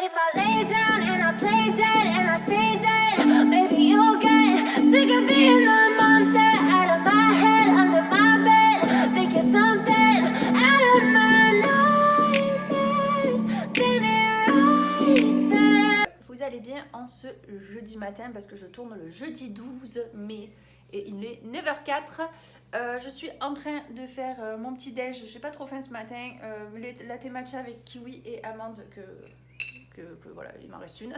if I lay down and I play dead and I stay dead, maybe you'll get sick of being the monster out of my head, under my bed, think you're something out of my nightmares, standing right there. Vous allez bien en ce jeudi matin parce que je tourne le jeudi 12 mai et il est 9h04. Je suis en train de faire mon petit déj. Je n'ai pas trop faim ce matin. Latte matcha avec kiwi et amande que voilà, il m'en reste une.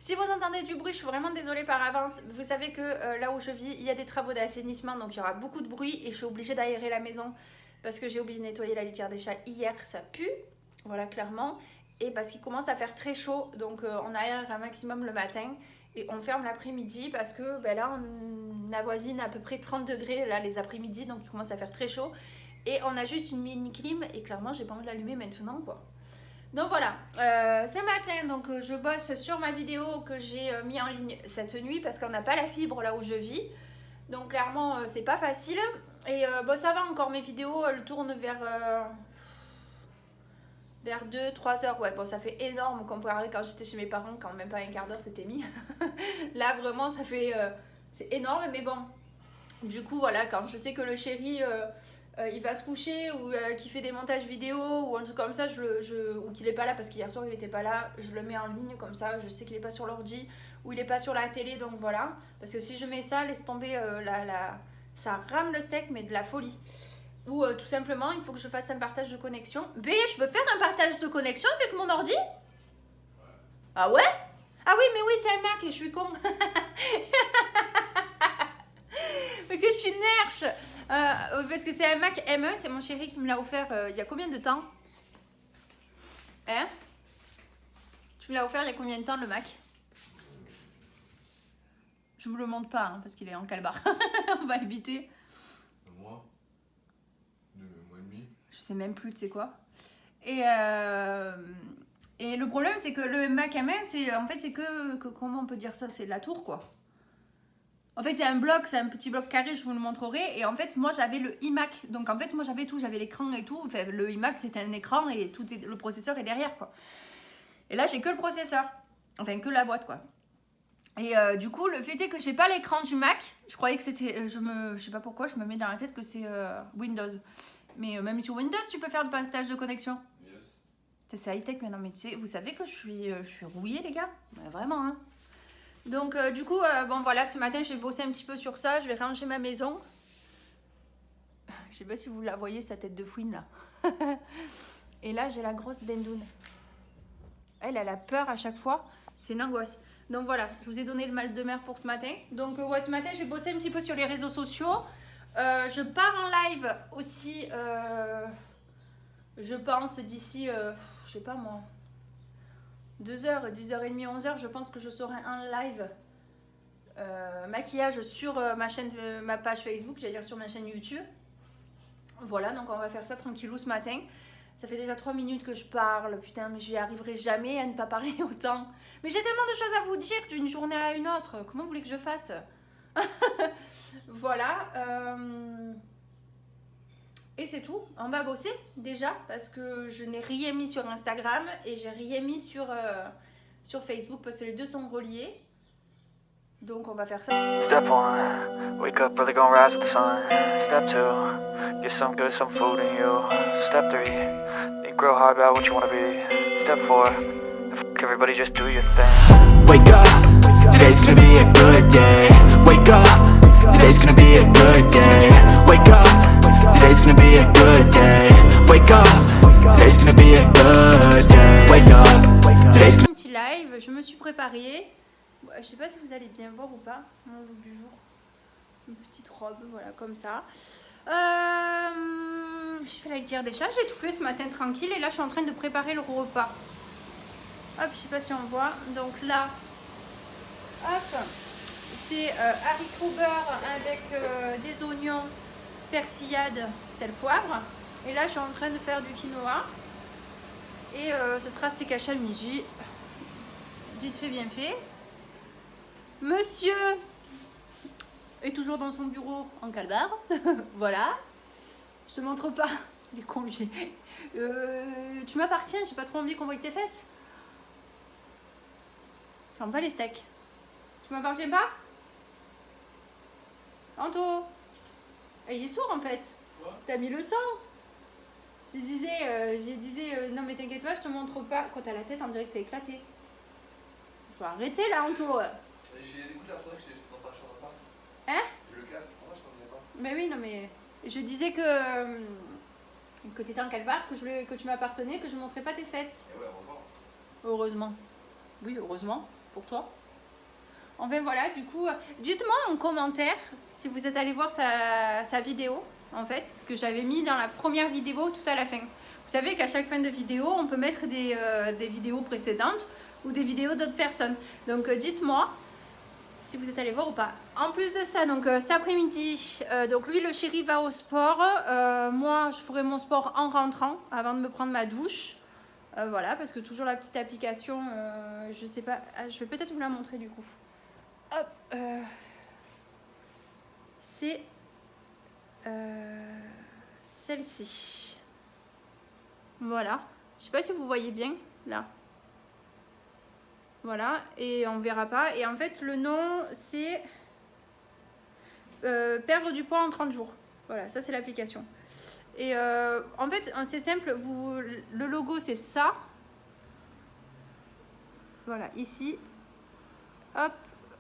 Si vous entendez du bruit, je suis vraiment désolée par avance. Vous savez que là où je vis, il y a des travaux d'assainissement, donc il y aura beaucoup de bruit et je suis obligée d'aérer la maison parce que j'ai oublié de nettoyer la litière des chats hier, ça pue, voilà clairement. Et parce qu'il commence à faire très chaud, donc on aère un maximum le matin et on ferme l'après-midi parce que ben là on avoisine à peu près 30 degrés là, les après-midi, donc il commence à faire très chaud. Et on a juste une mini clim et clairement j'ai pas envie de l'allumer maintenant quoi. Donc voilà, ce matin donc je bosse sur ma vidéo que j'ai mis en ligne cette nuit parce qu'on n'a pas la fibre là où je vis. Donc clairement c'est pas facile. Et bon ça va encore, mes vidéos elles tournent vers 2-3 heures. Ouais bon ça fait énorme comparé quand j'étais chez mes parents, quand même pas un quart d'heure c'était mis. Là vraiment ça fait c'est énorme, mais bon. Du coup voilà, quand je sais que le chéri il va se coucher ou qu'il fait des montages vidéo ou un truc comme ça, ou qu'il est pas là parce qu'hier soir il était pas là, je le mets en ligne comme ça, je sais qu'il est pas sur l'ordi ou il est pas sur la télé, donc voilà. Parce que si je mets ça, laisse tomber ça rame le steak mais de la folie. Ou tout simplement il faut que je fasse un partage de connexion. B, je peux faire un partage de connexion avec mon ordi? Ah ouais? Ah oui mais oui c'est un Mac et je suis con. Mais que je suis nerche. Parce que c'est un Mac M1, c'est mon chéri qui me l'a offert il y a combien de temps? Hein? Tu me l'as offert il y a combien de temps le Mac? Je vous le montre pas hein, parce qu'il est en calbar. On va éviter. Un mois? 2 mois et demi? Je sais même plus, tu sais quoi. Et le problème c'est que le Mac M1, c'est en fait c'est que comment on peut dire ça? C'est la tour quoi. En fait, c'est un bloc, c'est un petit bloc carré, je vous le montrerai. Et en fait, moi, j'avais le iMac. Donc, en fait, moi, j'avais tout. J'avais l'écran et tout. Enfin, le iMac, c'était un écran et tout le processeur est derrière, quoi. Et là, j'ai que le processeur. Enfin, que la boîte, quoi. Et du coup, le fait est que j'ai pas l'écran du Mac. Je croyais que c'était... Je sais pas pourquoi, je me mets dans la tête que c'est Windows. Mais même sur Windows, tu peux faire du partage de connexion. Yes. C'est high-tech maintenant. Mais tu sais, vous savez que je suis rouillée, les gars. Ouais, vraiment, hein. Donc du coup, bon voilà, ce matin je vais bosser un petit peu sur ça, je vais ranger ma maison. Je sais pas si vous la voyez, sa tête de fouine là. Et là j'ai la grosse Dendoun. Elle a peur à chaque fois, c'est une angoisse. Donc voilà, je vous ai donné le mal de mer pour ce matin. Donc ouais, ce matin je vais bosser un petit peu sur les réseaux sociaux. Je pars en live aussi, je pense d'ici, je sais pas moi... 2h, 10h30, 11h, je pense que je serai en live maquillage sur ma chaîne, ma page Facebook, j'allais dire sur ma chaîne YouTube. Voilà, donc on va faire ça tranquillou ce matin. Ça fait déjà 3 minutes que je parle, putain, mais j'y arriverai jamais à ne pas parler autant. Mais j'ai tellement de choses à vous dire d'une journée à une autre, comment vous voulez que je fasse? Voilà. Et c'est tout, on va bosser déjà parce que je n'ai rien mis sur Instagram et j'ai rien mis sur Facebook parce que les deux sont reliés. Donc on va faire ça. Step 1, wake up early, gonna rise with the sun. Step 2, get some good, some food in you. Step 3, think real hard about what you wanna be. Step 4, fuck everybody, just do your thing. Wake up, today's gonna be a good day. Wake up, today's gonna be a good day. Wake up. Today's gonna be a good day. Wake up. Today's gonna be a good day. Wake up. Today's gonna... Un petit live, je me suis préparée. Je sais pas si vous allez bien voir ou pas mon look du jour. Une petite robe, voilà, comme ça. J'ai fait la litière des chats, j'ai tout fait ce matin tranquille. Et là, je suis en train de préparer le repas. Hop, je sais pas si on voit. Donc là, hop, c'est haricots beurre avec des oignons, persillade, sel, poivre. Et là je suis en train de faire du quinoa et ce sera steak haché le midi, vite fait bien fait. Monsieur est toujours dans son bureau en calbar. Voilà, je te montre pas, il est con lui. Tu m'appartiens, j'ai pas trop envie qu'on voie tes fesses. Ça sent pas les steaks. Tu m'appartiens pas? Anto, il est sourd en fait. T'as mis le son. Je disais, non mais t'inquiète pas, je te montre pas. Quand t'as la tête, on dirait que t'es éclaté. Faut arrêter là, Anto. Écoute, la fois que je t'en parle. Hein? Je le casse, moi je t'en viens pas. Mais oui, non mais je disais que t'étais en calbar, que tu m'appartenais, que je montrais pas tes fesses. Et ouais, heureusement. Heureusement. Oui, heureusement pour toi. Enfin voilà, du coup, dites-moi en commentaire si vous êtes allé voir sa vidéo, en fait, que j'avais mis dans la première vidéo tout à la fin. Vous savez qu'à chaque fin de vidéo, on peut mettre des vidéos précédentes ou des vidéos d'autres personnes. Donc dites-moi si vous êtes allé voir ou pas. En plus de ça, donc cet après-midi, donc lui le chéri va au sport. Moi, je ferai mon sport en rentrant avant de me prendre ma douche. Voilà, parce que toujours la petite application, je sais pas, je vais peut-être vous la montrer du coup. Hop, c'est celle-ci. Voilà, je sais pas si vous voyez bien là. Voilà, et on verra pas. Et en fait, le nom c'est perdre du poids en 30 jours. Voilà, ça c'est l'application. Et en fait, c'est simple, le logo c'est ça. Voilà, ici. Hop,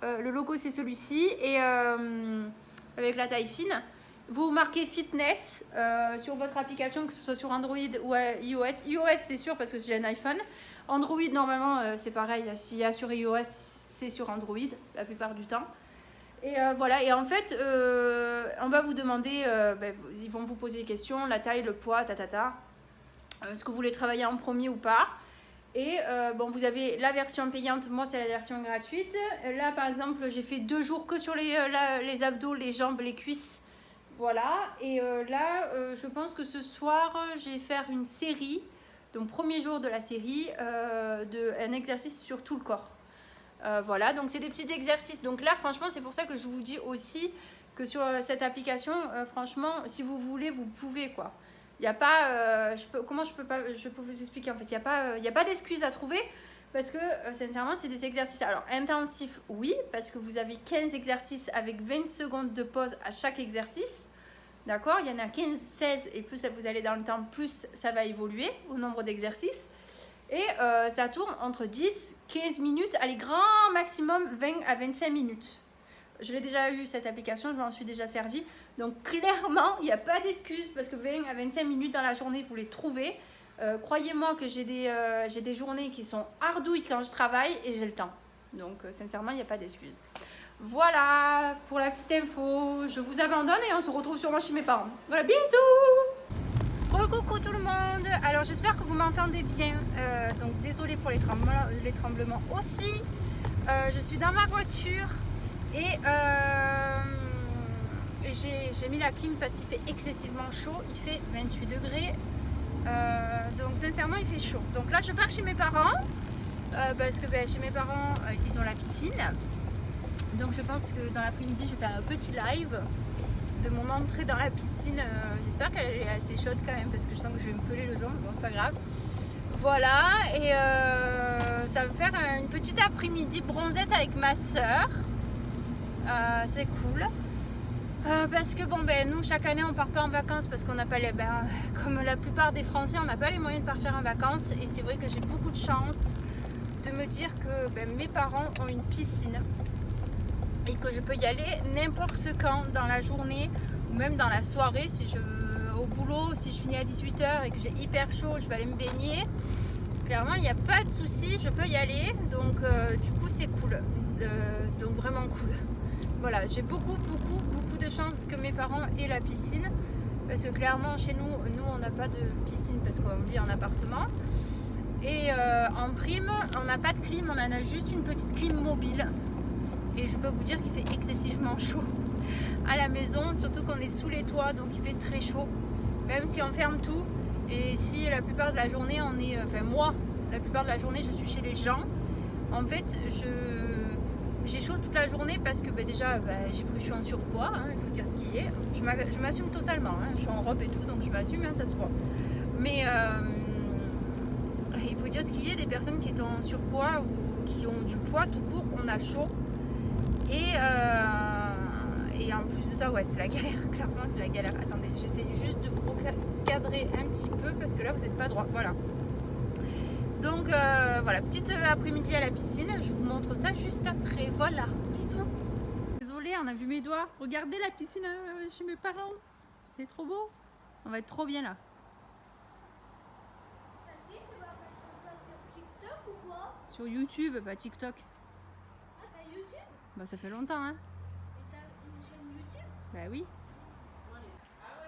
le logo c'est celui-ci. Et avec la taille fine. Vous marquez fitness sur votre application, que ce soit sur Android ou iOS. iOS c'est sûr parce que j'ai un iPhone. Android normalement c'est pareil. S'il y a sur iOS, c'est sur Android la plupart du temps. Et voilà, et en fait, on va vous demander, ils vont vous poser des questions, la taille, le poids, est-ce que vous voulez travailler en premier ou pas. Et bon, vous avez la version payante, moi c'est la version gratuite. Là par exemple, j'ai fait 2 jours que sur les abdos, les jambes, les cuisses. Voilà, et là, je pense que ce soir, je vais faire une série, donc premier jour de la série, un exercice sur tout le corps. Voilà, donc c'est des petits exercices. Donc là, franchement, c'est pour ça que je vous dis aussi que sur cette application, franchement, si vous voulez, vous pouvez quoi. Il n'y a pas, je peux vous expliquer en fait. Il n'y a pas d'excuses à trouver parce que sincèrement, c'est des exercices. Alors intensifs, oui, parce que vous avez 15 exercices avec 20 secondes de pause à chaque exercice. D'accord, il y en a 15, 16 et plus vous allez dans le temps, plus ça va évoluer au nombre d'exercices. Et ça tourne entre 10, 15 minutes, allez, grand maximum 20 à 25 minutes. Je l'ai déjà eu cette application, je m'en suis déjà servi. Donc clairement, il n'y a pas d'excuse parce que 20 à 25 minutes dans la journée, vous les trouvez. Croyez-moi que j'ai des journées qui sont ardouilles quand je travaille et j'ai le temps. Donc sincèrement, il n'y a pas d'excuse. Voilà pour la petite info. Je vous abandonne et on se retrouve sûrement chez mes parents. Voilà, bisous! Coucou tout le monde. Alors j'espère que vous m'entendez bien. Donc désolée pour les tremblements aussi. Je suis dans ma voiture et j'ai mis la clim parce qu'il fait excessivement chaud. Il fait 28 degrés. Donc sincèrement il fait chaud. Donc là je pars chez mes parents parce que chez mes parents ils ont la piscine. Donc je pense que dans l'après-midi je vais faire un petit live de mon entrée dans la piscine. J'espère qu'elle est assez chaude quand même parce que je sens que je vais me peler le joint, mais bon c'est pas grave. Voilà, et ça va me faire une petite après-midi bronzette avec ma soeur. C'est cool. Parce que bon nous chaque année on part pas en vacances parce qu'on n'a pas les comme la plupart des Français on n'a pas les moyens de partir en vacances. Et c'est vrai que j'ai beaucoup de chance de me dire que mes parents ont une piscine et que je peux y aller n'importe quand dans la journée ou même dans la soirée au boulot, si je finis à 18h et que j'ai hyper chaud, je vais aller me baigner. Clairement, il n'y a pas de souci, je peux y aller. Donc, du coup, c'est cool. Donc, vraiment cool. Voilà, j'ai beaucoup de chance que mes parents aient la piscine. Parce que clairement, chez nous, on n'a pas de piscine parce qu'on vit en appartement. Et en prime, on n'a pas de clim, on en a juste une petite clim mobile. Et je peux vous dire qu'il fait excessivement chaud à la maison, surtout qu'on est sous les toits, donc il fait très chaud. Même si on ferme tout, et si la plupart de la journée on est... Enfin moi, la plupart de la journée je suis chez les gens. En fait, j'ai chaud toute la journée parce que déjà je suis en surpoids, il faut dire ce qui est. Je m'assume totalement, je suis en robe et tout, donc je m'assume, ça se voit. Mais il faut dire ce qu'il y a des personnes qui sont en surpoids ou qui ont du poids tout court, on a chaud. Et en plus de ça, ouais, c'est la galère, clairement c'est la galère. Attendez, j'essaie juste de vous cadrer un petit peu parce que là vous n'êtes pas droit, voilà. Donc voilà, petite après-midi à la piscine, je vous montre ça juste après, voilà, bisous. Désolée, on a vu mes doigts, regardez la piscine chez mes parents, c'est trop beau, on va être trop bien là. Sur YouTube, pas TikTok. Ah, t'as YouTube? Bah ça fait longtemps hein. Et t'as une chaîne YouTube? Bah oui.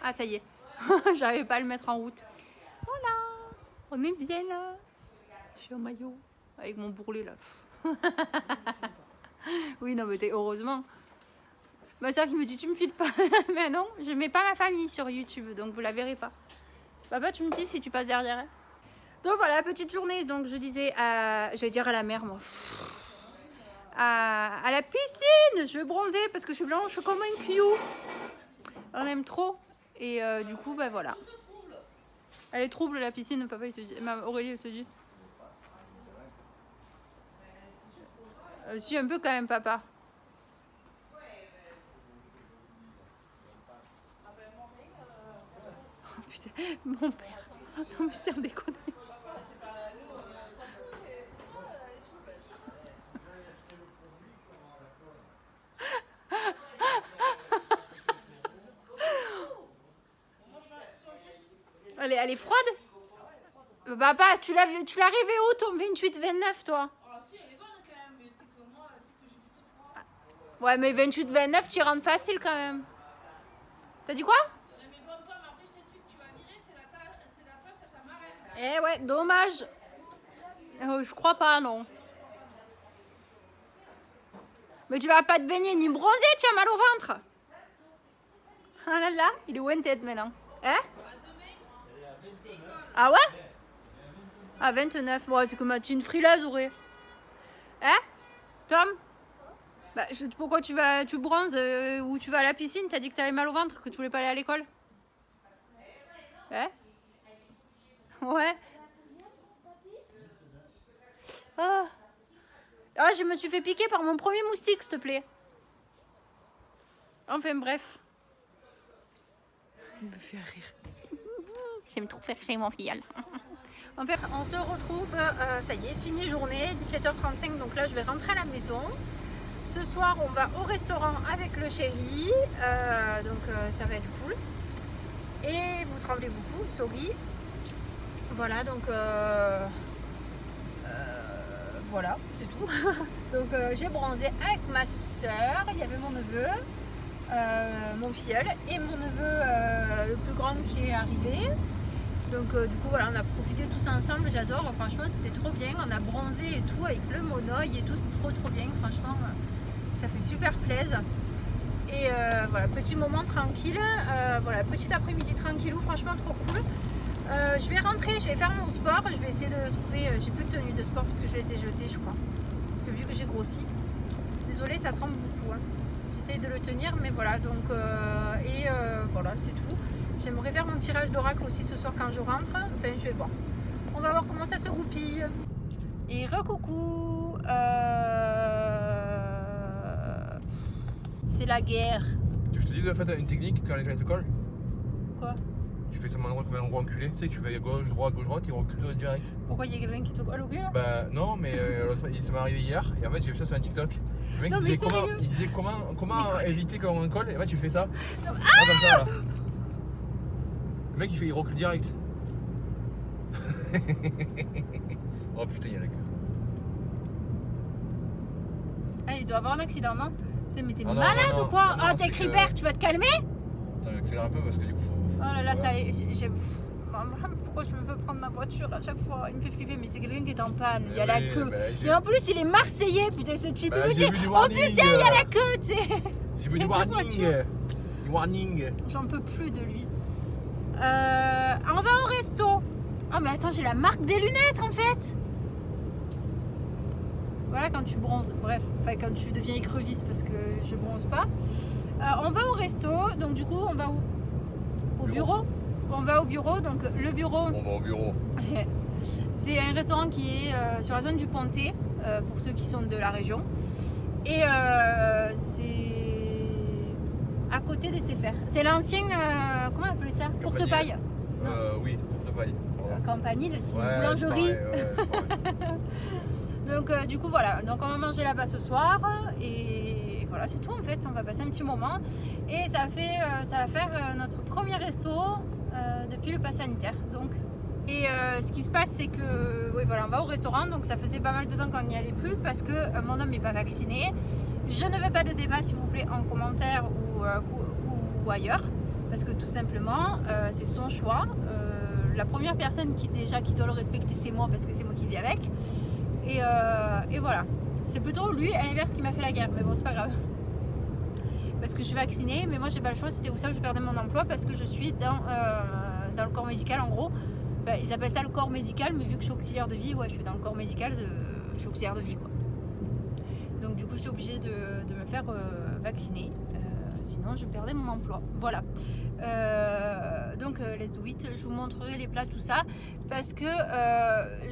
Ah ça y est, j'arrivais pas à le mettre en route. Voilà, on est bien là. Je suis en maillot, avec mon bourrelet là. Oui non mais heureusement. Ma soeur qui me dit tu me files pas. Mais non, je mets pas ma famille sur YouTube, donc vous la verrez pas. Papa tu me dis si tu passes derrière. Donc voilà, petite journée, donc je disais, j'allais dire à la mer moi. À la piscine, je vais bronzer parce que je suis blanche comme un cuillou. On aime trop. Et du coup, bah voilà. Elle est trouble la piscine, papa il te dit. Aurélie elle te dit. Si un peu quand même papa. Oh putain, mon père. Non mais c'est un déconner. Elle est froide? Papa, tu l'as rêvé où ton 28-29 toi? Alors si, elle est bonne quand même, mais c'est que moi, tu sais que j'ai plutôt froid. Ouais, mais 28-29, tu rentres facile quand même. T'as dit quoi? Mais bon, mais après je t'explique, tu vas virer, c'est la place à ta marraine. Eh ouais, dommage. Je crois pas, non. Mais tu vas pas te baigner ni bronzer, tu as mal au ventre. Ah là là, il est où en tête maintenant? Hein? Ah ouais? À 29, ouais, c'est comme tu es une frileuse, Auré. Hein? Tom? Bah, pourquoi tu bronzes ou tu vas à la piscine? T'as dit que t'avais mal au ventre, que tu voulais pas aller à l'école? Hein? Ouais. Ah. Ah, je me suis fait piquer par mon premier moustique, s'il te plaît. Enfin, bref. Il me fait rire. J'aime trop faire rire mon filleul. En fait, on se retrouve, ça y est, fini journée, 17h35, donc là je vais rentrer à la maison. Ce soir, on va au restaurant avec le chéri, donc ça va être cool. Et vous tremblez beaucoup, sorry. Voilà, donc voilà, c'est tout. Donc j'ai bronzé avec ma soeur, il y avait mon neveu, mon filleul et mon neveu le plus grand qui est arrivé. Donc du coup voilà, on a profité tous ensemble, j'adore, franchement c'était trop bien, on a bronzé et tout avec le monoeil et tout, c'est trop bien, franchement ça fait super plaisir. Et voilà, petit moment tranquille, voilà, petit après-midi tranquillou, franchement trop cool. Je vais rentrer, je vais faire mon sport, je vais essayer de trouver, j'ai plus de tenue de sport parce que je vais essayer de jeter je crois. Parce que vu que j'ai grossi, désolée ça tremble beaucoup, hein. J'essaie de le tenir mais voilà, donc voilà c'est tout. J'aimerais faire mon tirage d'oracle aussi ce soir quand je rentre, enfin je vais voir. On va voir comment ça se goupille. Et recoucou, c'est la guerre. Je te dis de faire une technique quand les gens te collent. Quoi? Tu fais semblant comme un gros enculé, tu sais, tu fais gauche, droite, il recule direct. Pourquoi il y a quelqu'un qui te colle au cul là? Bah non, mais ça m'est arrivé hier et en fait j'ai vu ça sur un TikTok. Le mec Non, il disait comment éviter qu'on colle et en fait tu fais ça. Non. Ah comme ça là. Le mec il recule direct. Oh putain, il y a la queue. Ah, il doit avoir un accident, non? Mais t'es Ah non, malade non, ou quoi? non, Ah, t'es c'est Cribert, que- tu vas te calmer? Attends, accélère un peu parce que du coup faut. Oh là là, voilà. ça allait. Pourquoi je veux prendre ma voiture à chaque fois? Il me fait flipper, mais c'est quelqu'un qui est en panne. Il y a la Oui, queue. bah, Mais en plus, il est marseillais, putain, ce type. Bah, Il me j'ai dit, vu du oh warning, putain, il y a la queue, tu sais. J'ai vu Il y du a deux warning. voitures. Du warning. J'en peux plus de lui. On va au resto. Oh, mais attends, j'ai la marque des lunettes en fait. Voilà, quand tu bronzes, bref, enfin quand tu deviens écrevisse parce que je bronze pas. On va au resto, donc du coup, on va où? Au bureau. On va au bureau, donc le bureau. On va au bureau. C'est un restaurant qui est sur la zone du Pontet, pour ceux qui sont de la région. Et c'est à côté des CFR. C'est l'ancien, comment on appelle ça? Courtepaille. Oui, Courtepaille. Campanile, c'est une Ouais, boulangerie. c'est pareil. Donc du coup voilà, donc on va manger là-bas ce soir et voilà c'est tout en fait, on va passer un petit moment et ça va faire notre premier resto depuis le pass sanitaire donc. Et ce qui se passe c'est que oui voilà on va au restaurant donc ça faisait pas mal de temps qu'on n'y allait plus parce que mon homme n'est pas vacciné. Je ne veux pas de débat s'il vous plaît en commentaire ou ailleurs parce que tout simplement c'est son choix. La première personne qui doit le respecter c'est moi parce que c'est moi qui vis avec. Et voilà, c'est plutôt lui à l'inverse qui m'a fait la guerre, mais bon c'est pas grave. Parce que je suis vaccinée, mais moi j'ai pas le choix, c'était où ça que je perdais mon emploi parce que je suis dans le corps médical en gros. Enfin, ils appellent ça le corps médical, mais vu que je suis auxiliaire de vie, ouais je suis dans le corps médical, je suis auxiliaire de vie quoi. Donc du coup j'étais obligée de me faire vacciner, sinon je perdais mon emploi. Voilà. Donc let's do it, je vous montrerai les plats tout ça parce que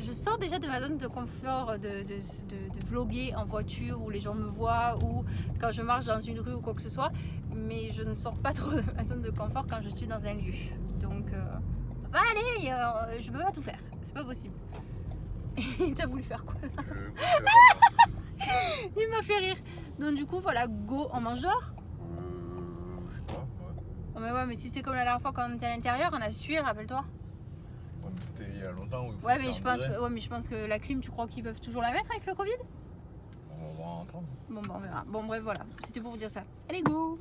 je sors déjà de ma zone de confort de vlogger en voiture où les gens me voient ou quand je marche dans une rue ou quoi que ce soit, mais je ne sors pas trop de ma zone de confort quand je suis dans un lieu. Donc allez, je peux pas tout faire, c'est pas possible. T'as voulu faire quoi? Il m'a fait rire. Donc du coup voilà, go, on mange dehors. Je sais pas, ouais. Oh, mais ouais, mais si c'est comme la dernière fois quand on était à l'intérieur, on a sué, rappelle-toi. Ouais, mais c'était il y a longtemps. Où il faut Ouais, faire mais un degré. je pense que la clim, tu crois qu'ils peuvent toujours la mettre avec le Covid? On va voir entendre. Bon, on verra. Bon, bref, voilà. C'était pour vous dire ça. Allez, go!